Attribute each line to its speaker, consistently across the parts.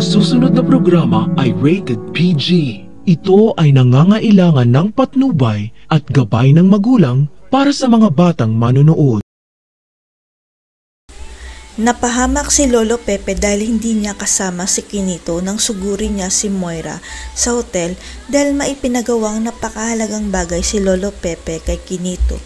Speaker 1: Ang susunod na programa ay rated PG. Ito ay nangangailangan ng patnubay at gabay ng magulang para sa mga batang manonood.
Speaker 2: Napahamak si Lolo Pepe dahil hindi niya kasama si Quinito nang suguri niya si Moira sa hotel dahil maipinagawang napakahalagang bagay si Lolo Pepe kay Quinito.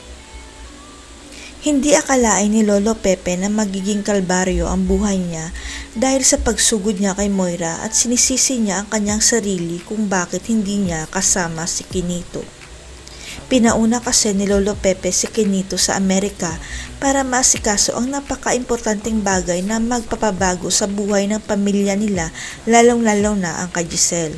Speaker 2: Hindi akalain ni Lolo Pepe na magiging kalbaryo ang buhay niya dahil sa pagsugod niya kay Moira at sinisisi niya ang kanyang sarili kung bakit hindi niya kasama si Quinito. Pinauna kasi ni Lolo Pepe si Quinito sa Amerika para maasikaso ang napaka-importanteng bagay na magpapabago sa buhay ng pamilya nila, lalong-lalo na ang kay Giselle.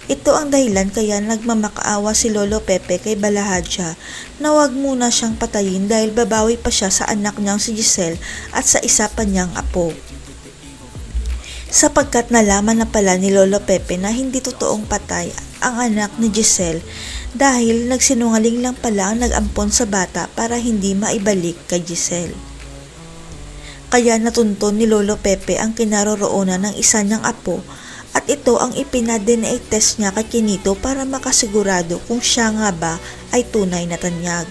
Speaker 2: Ito ang dahilan kaya nagmamakaawa si Lolo Pepe kay Balahadja na wag muna siyang patayin dahil babawi pa siya sa anak niyang si Giselle at sa isa pa niyang apo. Sapagkat nalaman na pala ni Lolo Pepe na hindi totoong patay ang anak ni Giselle dahil nagsinungaling lang pala ang nag-ampon sa bata para hindi maibalik kay Giselle. Kaya natunton ni Lolo Pepe ang kinaroroonan ng isa niyang apo at ito ang ipina-DNA test niya kay Quinito para makasigurado kung siya nga ba ay tunay na tanyag.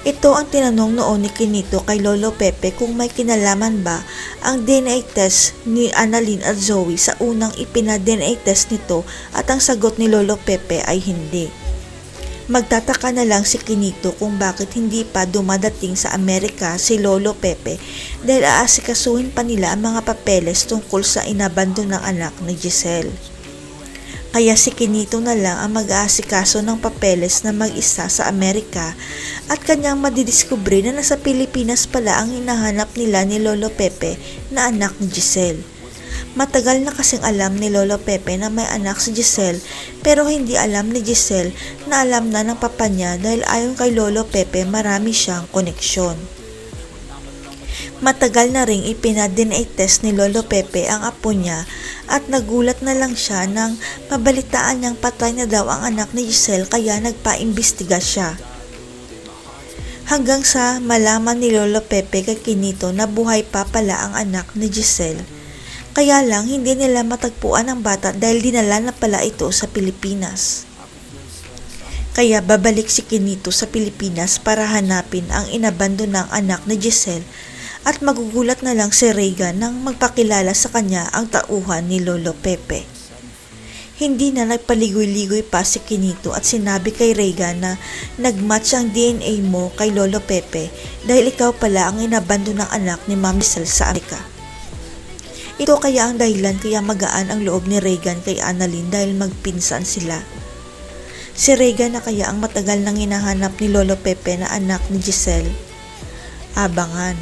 Speaker 2: Ito ang tinanong noon ni Quinito kay Lolo Pepe kung may kinalaman ba ang DNA test ni Annalyn at Zoe sa unang ipina-DNA test nito at ang sagot ni Lolo Pepe ay hindi. Magtataka na lang si Quinito kung bakit hindi pa dumadating sa Amerika si Lolo Pepe dahil aasikasuhin pa nila ang mga papeles tungkol sa inabandon ng anak ni Giselle. Kaya si Quinito na lang ang mag-aasikaso ng papeles na mag-isa sa Amerika at kanyang madidiskubre na nasa Pilipinas pala ang hinahanap nila ni Lolo Pepe na anak ni Giselle. Matagal na kasing alam ni Lolo Pepe na may anak si Giselle pero hindi alam ni Giselle na alam na ng papa niya dahil ayon kay Lolo Pepe marami siyang koneksyon. Matagal na ring ipina-DNA test ni Lolo Pepe ang apo niya at nagulat na lang siya nang mabalitaan niyang patay na daw ang anak ni Giselle kaya nagpa-imbestiga siya. Hanggang sa malaman ni Lolo Pepe kay Quinito na buhay pa pala ang anak ni Giselle. Kaya lang hindi nila matagpuan ang bata dahil dinala na pala ito sa Pilipinas. Kaya babalik si Quinito sa Pilipinas para hanapin ang inabandon ng anak ni Giselle at magugulat na lang si Regan nang magpakilala sa kanya ang tauhan ni Lolo Pepe. Hindi na nagpaligoy-ligoy pa si Quinito at sinabi kay Regan na nagmatch ang DNA mo kay Lolo Pepe dahil ikaw pala ang inabandon ng anak ni Ma'am Giselle sa Amerika. Ito kaya ang dahilan kaya magaan ang loob ni Regan kay Annalyn dahil magpinsan sila. Si Regan na kaya ang matagal nang hinahanap ni Lolo Pepe na anak ni Giselle. Abangan.